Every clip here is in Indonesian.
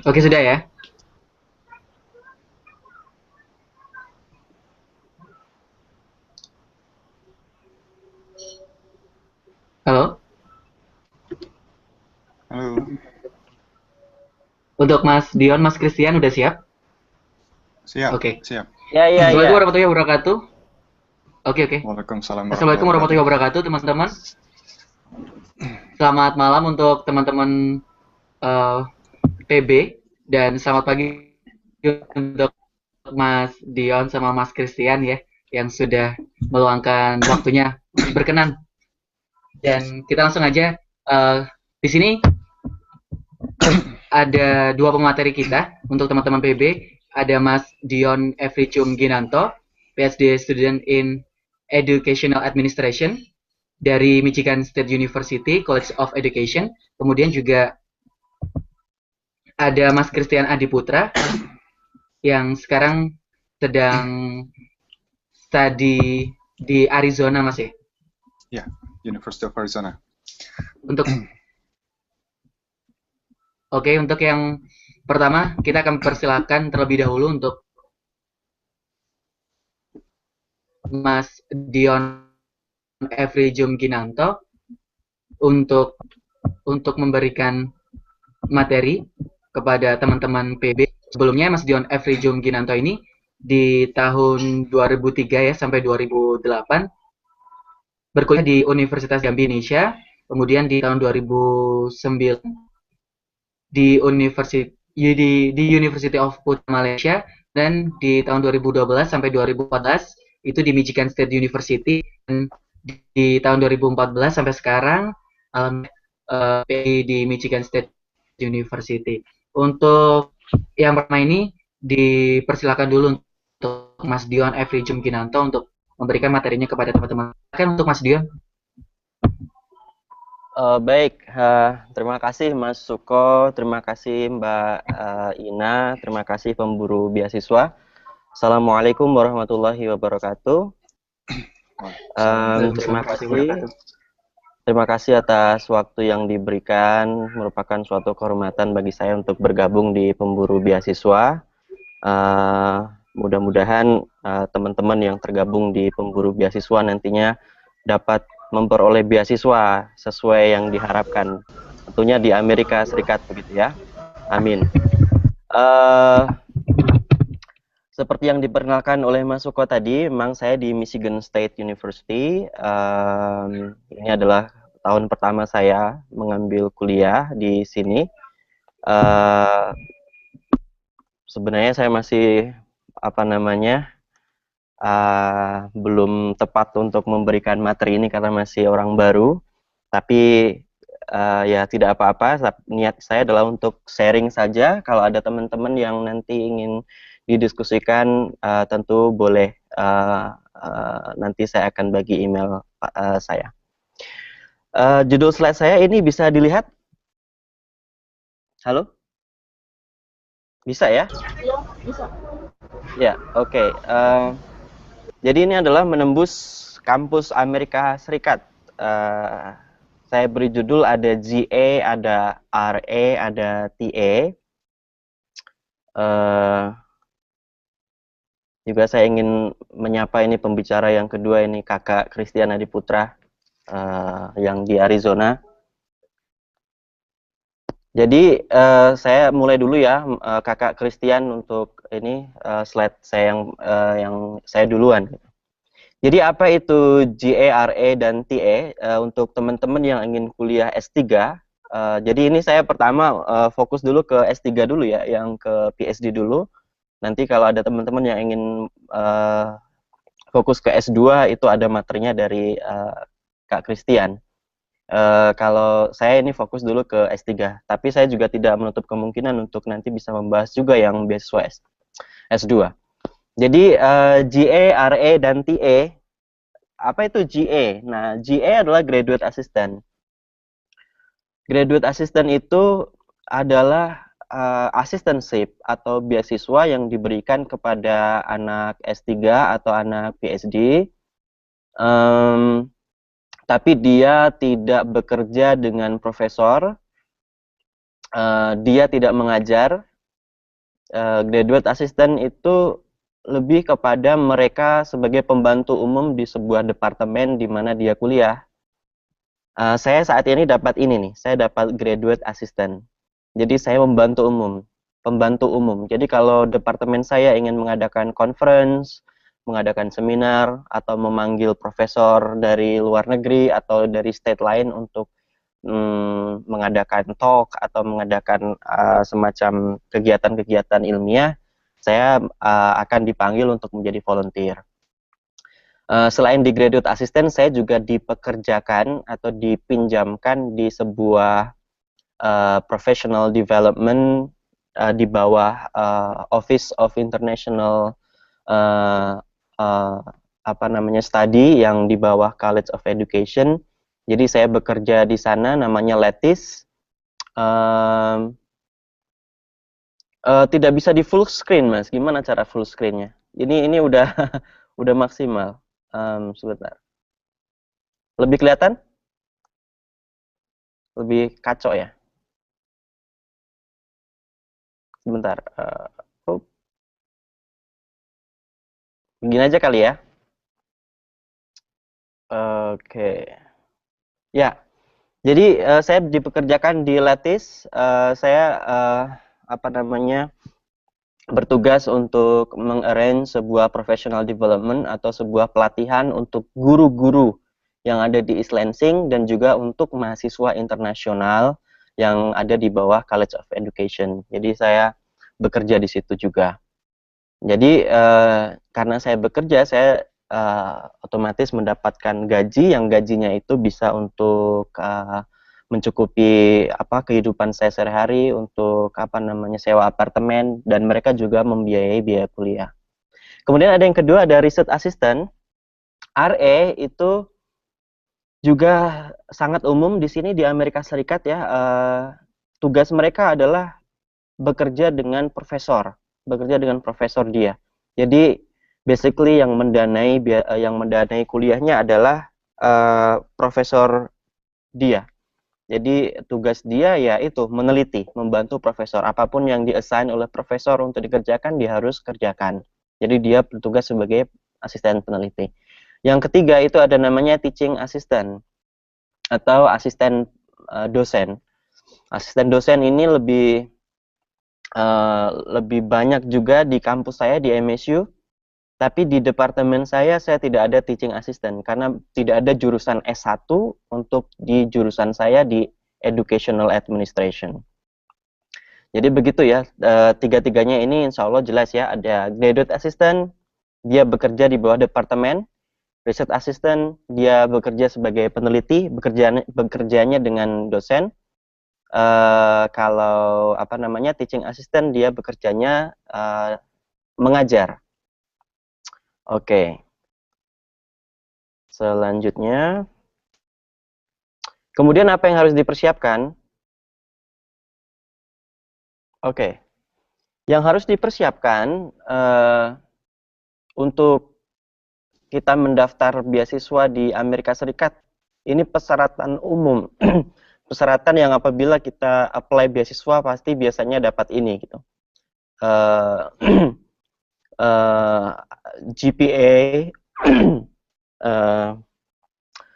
Oke, sudah ya. Halo. Halo, Untuk Mas Dion, Mas Christian udah siap? siap, Oke. siap. Ya, ya, Assalamualaikum ya. warahmatullahi wabarakatuh. Oke, oke. Waalaikumsalam Assalamualaikum warahmatullahi warahmatullahi wabarakatuh. wabarakatuh, teman-teman. Selamat malam untuk teman-teman eh, PB dan selamat pagi untuk Mas Dion sama Mas Christian ya yang sudah meluangkan waktunya berkenan. Dan kita langsung aja di sini ada dua pemateri kita untuk teman-teman PB. Ada Mas Dion Efricium Ginanto, PhD Student in Educational Administration dari Michigan State University College of Education. Kemudian juga ada Mas Christian Adiputra yang sekarang sedang study di Arizona, Mas ya. Ya, University of Arizona. Untuk untuk yang pertama kita akan persilakan terlebih dahulu untuk Mas Dion Efricium Ginanto untuk memberikan materi kepada teman-teman PB. Sebelumnya Mas Dion Efricium Ginanto ini di tahun 2003 ya sampai 2008 berkuliah di Universitas Jambi Indonesia, kemudian di tahun 2009 di University of Putra Malaysia, dan di tahun 2012 sampai 2014 itu di Michigan State University, dan di tahun 2014 sampai sekarang di Michigan State University. Untuk yang pertama ini dipersilakan dulu untuk Mas Dion Efricium Ginanto untuk memberikan materinya kepada teman-teman. Silakan untuk Mas Dion. Baik, terima kasih Mas Suko, terima kasih Mbak Ina, terima kasih pemburu beasiswa. Assalamualaikum warahmatullahi wabarakatuh. Terima kasih atas waktu yang diberikan, merupakan suatu kehormatan bagi saya untuk bergabung di pemburu beasiswa. Mudah-mudahan teman-teman yang tergabung di pemburu beasiswa nantinya dapat memperoleh beasiswa sesuai yang diharapkan, tentunya di Amerika Serikat begitu ya. Amin. Seperti yang diperkenalkan oleh Mas Suko tadi, memang saya di Michigan State University. Ini adalah tahun pertama saya mengambil kuliah di sini. Sebenarnya saya masih belum tepat untuk memberikan materi ini karena masih orang baru, tapi ya tidak apa-apa. Niat saya adalah untuk sharing saja. Kalau ada teman-teman yang nanti ingin didiskusikan, tentu boleh, nanti saya akan bagi email saya. Judul slide saya ini bisa dilihat? Halo? Bisa ya? Bisa. Ya, oke. Jadi ini adalah menembus kampus Amerika Serikat. Saya beri judul ada GA, ada RA, ada TA. Juga saya ingin menyapa ini pembicara yang kedua ini, Kakak Christian Adiputra yang di Arizona. Jadi saya mulai dulu ya, Kakak Christian, untuk ini slide saya yang saya duluan. Jadi apa itu GA, RA, dan TA untuk teman-teman yang ingin kuliah S3? Jadi ini saya pertama fokus dulu ke S3 dulu ya, yang ke PhD dulu. Nanti kalau ada teman-teman yang ingin fokus ke S2, itu ada materinya dari Kak Christian. Kalau saya ini fokus dulu ke S3, tapi saya juga tidak menutup kemungkinan untuk nanti bisa membahas juga yang beasiswa S2. Jadi GA, RA, dan TA, apa itu GA? Nah, GA adalah Graduate Assistant. Graduate Assistant itu adalah assistantship atau beasiswa yang diberikan kepada anak S3 atau anak PhD. Tapi dia tidak bekerja dengan profesor, dia tidak mengajar, Graduate assistant itu lebih kepada mereka sebagai pembantu umum di sebuah departemen di mana dia kuliah. Saya saat ini dapat ini nih, saya dapat graduate assistant. Jadi saya pembantu umum. Jadi kalau departemen saya ingin mengadakan conference, mengadakan seminar, atau memanggil profesor dari luar negeri atau dari state lain untuk mengadakan talk atau mengadakan semacam kegiatan-kegiatan ilmiah, saya akan dipanggil untuk menjadi volunteer. Selain di graduate assistant, saya juga dipekerjakan atau dipinjamkan di sebuah professional development di bawah Office of International Study yang di bawah College of Education. Jadi saya bekerja di sana, namanya Lattice. Tidak bisa di full screen, Mas. Gimana cara full screen-nya? Ini udah udah maksimal. Sebentar. Lebih kelihatan? Lebih kacau ya? Sebentar. Begini aja kali ya. Oke. Ya. Jadi saya dipekerjakan di Lattice. Saya bertugas untuk mengarrange sebuah professional development atau sebuah pelatihan untuk guru-guru yang ada di East Lansing dan juga untuk mahasiswa internasional yang ada di bawah College of Education. Jadi saya bekerja di situ juga. Jadi karena saya bekerja, saya otomatis mendapatkan gaji yang gajinya itu bisa untuk mencukupi kehidupan saya sehari-hari, untuk sewa apartemen, dan mereka juga membiayai biaya kuliah. Kemudian ada yang kedua, ada research assistant. RA itu juga sangat umum di sini di Amerika Serikat ya. Tugas mereka adalah bekerja dengan profesor dia. Jadi basically yang mendanai kuliahnya adalah profesor dia. Jadi tugas dia ya itu meneliti, membantu profesor. Apapun yang di-assign oleh profesor untuk dikerjakan, dia harus kerjakan. Jadi dia bertugas sebagai asisten peneliti. Yang ketiga itu ada namanya teaching assistant atau asisten dosen. Asisten dosen ini lebih banyak juga di kampus saya di MSU. Tapi di departemen saya tidak ada teaching assistant karena tidak ada jurusan S1 untuk di jurusan saya di Educational Administration. Jadi begitu ya, tiga-tiganya ini insya Allah jelas ya. Ada graduate assistant, dia bekerja di bawah departemen. Research assistant, dia bekerja sebagai peneliti, bekerjanya dengan dosen. Kalau teaching assistant, dia bekerjanya mengajar. Oke. Selanjutnya, kemudian apa yang harus dipersiapkan? Oke. Yang harus dipersiapkan untuk kita mendaftar beasiswa di Amerika Serikat, ini persyaratan umum. Persyaratan yang apabila kita apply beasiswa pasti biasanya dapat ini gitu. GPA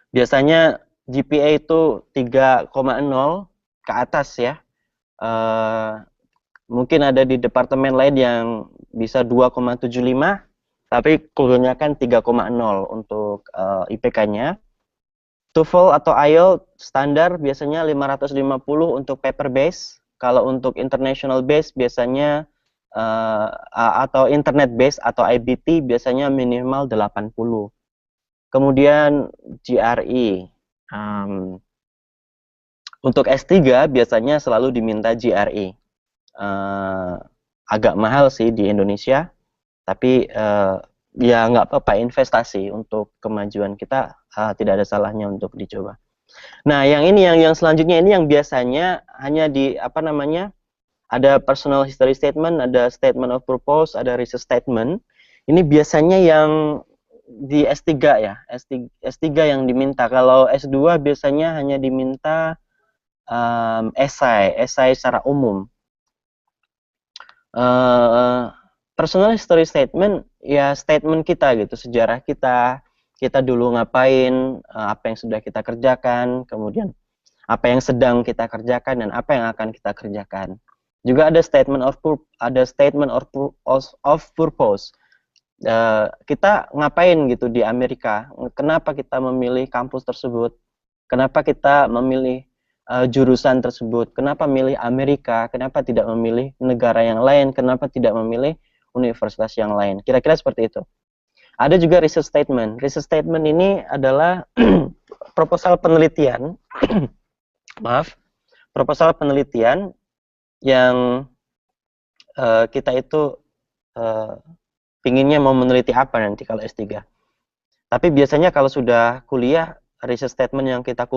biasanya GPA itu 3,0 ke atas ya. Mungkin ada di departemen lain yang bisa 2,75, tapi kebanyakan 3,0 untuk IPK-nya. TOEFL atau IELTS standar biasanya 550 untuk paper base. Kalau untuk international base biasanya atau internet base atau IBT biasanya minimal 80. Kemudian GRE. Untuk S3 biasanya selalu diminta GRE. Agak mahal sih di Indonesia, tapi ya nggak apa-apa, investasi untuk kemajuan kita, tidak ada salahnya untuk dicoba. Nah, yang selanjutnya ini yang biasanya hanya di ada personal history statement, ada statement of purpose, ada research statement. Ini biasanya yang di S3 ya, S3 yang diminta. Kalau S2 biasanya hanya diminta esai secara umum. Personal history statement ya statement kita gitu, sejarah kita dulu ngapain, apa yang sudah kita kerjakan, kemudian apa yang sedang kita kerjakan dan apa yang akan kita kerjakan. Juga ada statement of purpose. Kita ngapain gitu di Amerika? Kenapa kita memilih kampus tersebut? Kenapa kita memilih jurusan tersebut? Kenapa memilih Amerika? Kenapa tidak memilih negara yang lain? Kenapa tidak memilih universitas yang lain? Kira-kira seperti itu. Ada juga research statement. Research statement ini adalah proposal penelitian. Maaf, proposal penelitian yang kita itu pinginnya mau meneliti apa nanti kalau S3. Tapi biasanya kalau sudah kuliah, research statement yang kita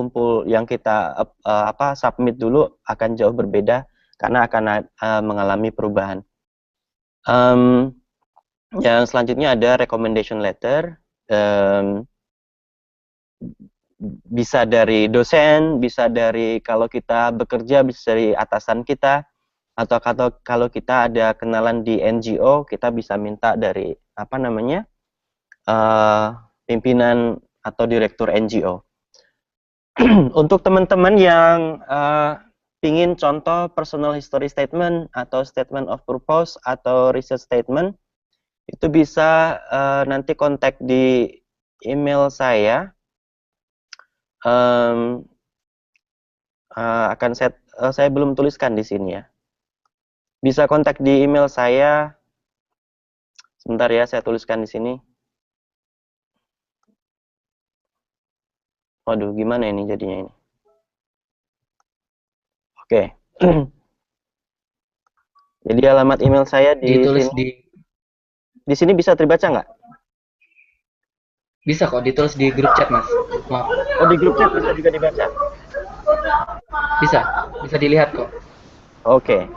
submit dulu akan jauh berbeda karena akan mengalami perubahan. Yang selanjutnya ada recommendation letter. Bisa dari dosen, bisa dari kalau kita bekerja, bisa dari atasan kita, atau kalau kita ada kenalan di NGO, kita bisa minta dari pimpinan atau direktur NGO. Untuk teman-teman yang pingin contoh personal history statement atau statement of purpose atau research statement, itu bisa nanti kontak di email saya. Saya belum tuliskan di sini ya. Bisa kontak di email saya. Sebentar ya, saya tuliskan di sini. Waduh, gimana ini jadinya ini? Oke. Jadi alamat email saya Ditulis sini. Di sini bisa terbaca nggak? Bisa kok, ditulis di grup chat, Mas. Maaf. Oh, di grup chat bisa juga dibaca? Bisa dilihat kok. Oke.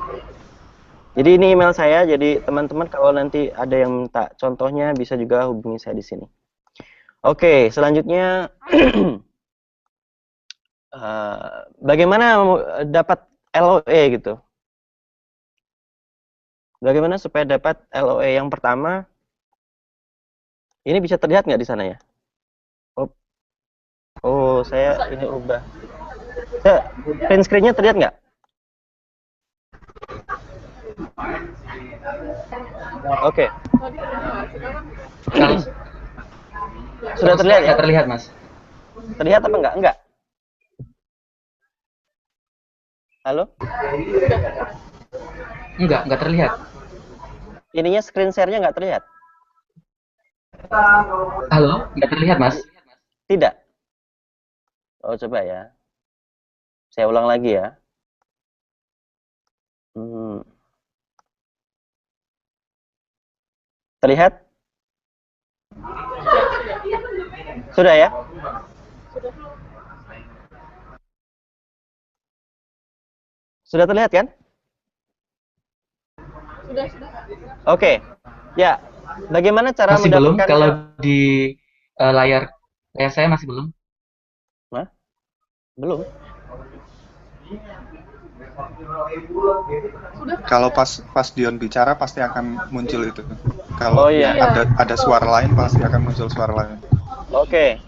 Jadi ini email saya, jadi teman-teman kalau nanti ada yang minta contohnya bisa juga hubungi saya di sini. Oke, selanjutnya bagaimana dapat LOE gitu? Bagaimana supaya dapat LOE? Yang pertama, ini bisa terlihat nggak di sana ya? Oh, saya ini ubah. Print screen-nya terlihat nggak? Oke. Sudah terlihat ya? Terlihat, Mas. Terlihat apa enggak? Enggak. Halo? Enggak terlihat. Ininya screen share-nya nggak terlihat? Halo, nggak terlihat, Mas? Tidak. Oh, coba ya. Saya ulang lagi ya. Terlihat? Sudah ya? Sudah terlihat kan? Sudah. Oke. Ya. Bagaimana cara masih belum, mendapatkan kalau di layar saya masih belum. Hah? Belum. Kalau pas Dion bicara pasti akan muncul itu. Kalau ada suara lain pasti akan muncul suara lain. Oke.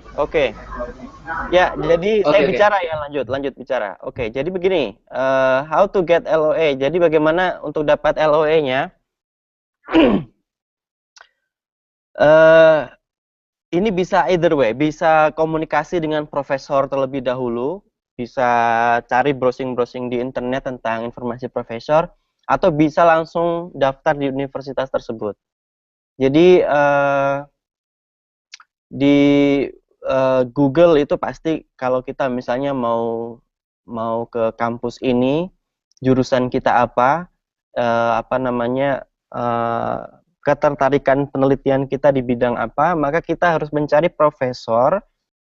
Ya, jadi saya bicara ya, lanjut bicara. Oke, jadi begini, how to get LOA. Jadi bagaimana untuk dapat LOA-nya? Ini bisa either way, bisa komunikasi dengan profesor terlebih dahulu, bisa cari browsing-browsing di internet tentang informasi profesor, atau bisa langsung daftar di universitas tersebut. Jadi di Google itu pasti kalau kita misalnya mau ke kampus ini, jurusan kita apa ketertarikan penelitian kita di bidang apa, maka kita harus mencari profesor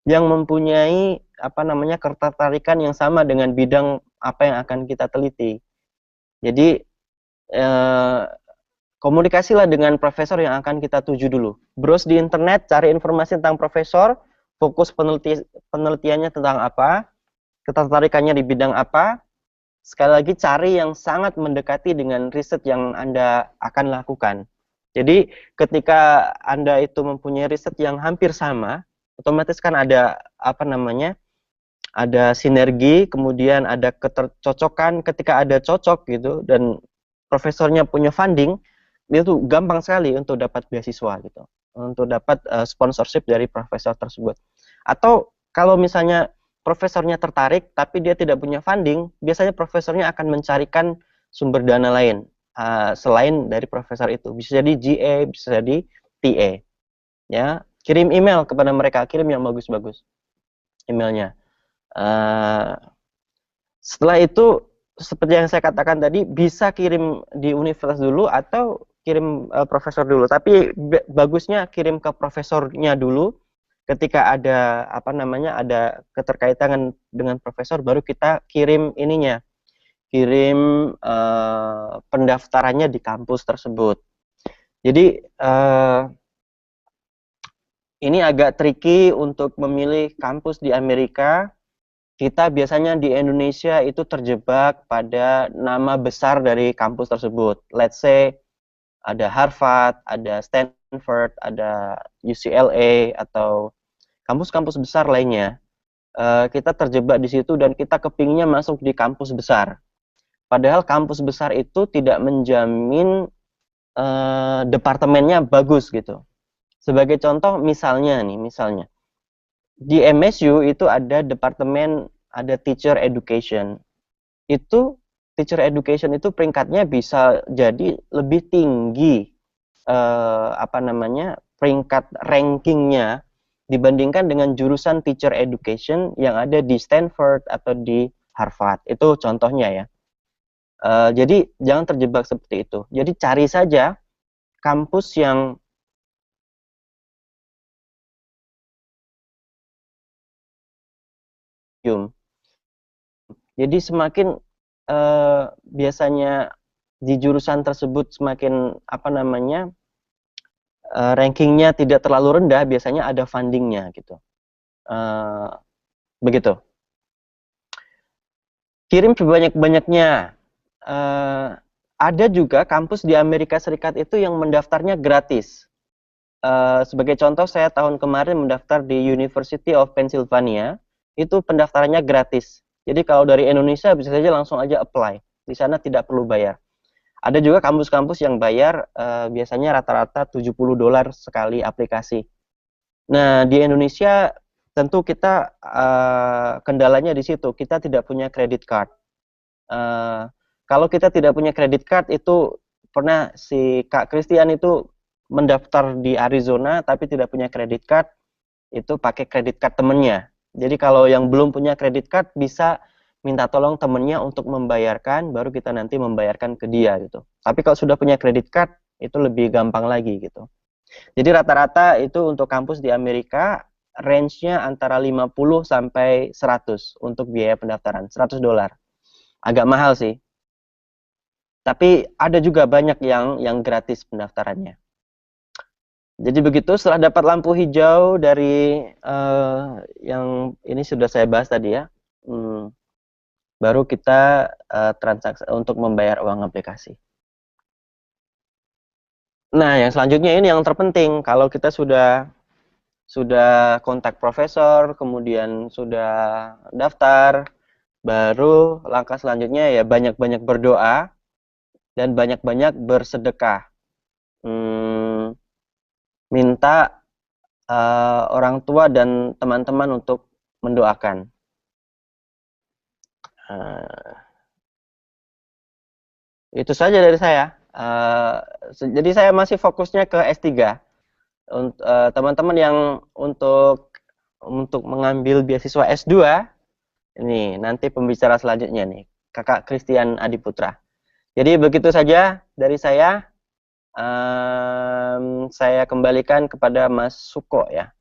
yang mempunyai ketertarikan yang sama dengan bidang apa yang akan kita teliti. Jadi komunikasilah dengan profesor yang akan kita tuju dulu. Browse di internet, cari informasi tentang profesor, fokus penelitiannya tentang apa, ketertarikannya di bidang apa, sekali lagi cari yang sangat mendekati dengan riset yang Anda akan lakukan. Jadi ketika Anda itu mempunyai riset yang hampir sama, otomatis kan ada apa namanya? Ada sinergi, kemudian ada ketercocokan. Ketika ada cocok gitu dan profesornya punya funding, itu gampang sekali untuk dapat beasiswa gitu, untuk dapat sponsorship dari profesor tersebut. Atau kalau misalnya profesornya tertarik tapi dia tidak punya funding, biasanya profesornya akan mencarikan sumber dana lain selain dari profesor itu. Bisa jadi GA, bisa jadi TA. Ya, kirim email kepada mereka, kirim yang bagus-bagus emailnya. Setelah itu seperti yang saya katakan tadi, bisa kirim di universitas dulu atau kirim profesor dulu. Tapi bagusnya kirim ke profesornya dulu. Ketika ada apa namanya, ada keterkaitan dengan profesor, baru kita kirim ininya, kirim pendaftarannya di kampus tersebut. Jadi ini agak tricky untuk memilih kampus di Amerika. Kita biasanya di Indonesia itu terjebak pada nama besar dari kampus tersebut. Let's say ada Harvard, ada Stanford, ada UCLA, atau kampus-kampus besar lainnya. Kita terjebak di situ dan kita kepingnya masuk di kampus besar. Padahal kampus besar itu tidak menjamin departemennya bagus gitu. Sebagai contoh misalnya di MSU itu ada departemen, ada teacher education. Itu teacher education itu peringkatnya bisa jadi lebih tinggi peringkat rankingnya dibandingkan dengan jurusan teacher education yang ada di Stanford atau di Harvard. Itu contohnya ya. Jadi jangan terjebak seperti itu. Jadi cari saja kampus yang jadi semakin biasanya di jurusan tersebut semakin rankingnya tidak terlalu rendah, biasanya ada fundingnya gitu. Begitu. Kirim sebanyak-banyaknya. Ada juga kampus di Amerika Serikat itu yang mendaftarnya gratis. Sebagai contoh, saya tahun kemarin mendaftar di University of Pennsylvania, itu pendaftarannya gratis. Jadi kalau dari Indonesia bisa saja langsung aja apply. Di sana tidak perlu bayar. Ada juga kampus-kampus yang bayar biasanya rata-rata $70 sekali aplikasi. Nah, di Indonesia tentu kita kendalanya di situ. Kita tidak punya credit card. Kalau kita tidak punya credit card, itu pernah si Kak Christian itu mendaftar di Arizona tapi tidak punya credit card, itu pakai credit card temennya. Jadi kalau yang belum punya credit card bisa minta tolong temennya untuk membayarkan, baru kita nanti membayarkan ke dia gitu. Tapi kalau sudah punya credit card, itu lebih gampang lagi gitu. Jadi rata-rata itu untuk kampus di Amerika, range-nya antara 50 sampai 100 untuk biaya pendaftaran, $100. Agak mahal sih. Tapi ada juga banyak yang gratis pendaftarannya. Jadi begitu, setelah dapat lampu hijau dari yang ini sudah saya bahas tadi ya, baru kita transaksi untuk membayar uang aplikasi. Nah, yang selanjutnya ini yang terpenting. Kalau kita sudah kontak profesor, kemudian sudah daftar, baru langkah selanjutnya ya banyak-banyak berdoa dan banyak-banyak bersedekah. Minta orang tua dan teman-teman untuk mendoakan. Itu saja dari saya. Jadi saya masih fokusnya ke S3. Teman-teman yang untuk mengambil beasiswa S2, ini nanti pembicara selanjutnya nih, Kakak Christian Adiputra. Jadi begitu saja dari saya. Saya kembalikan kepada Mas Suko ya.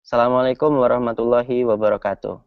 Assalamualaikum warahmatullahi wabarakatuh.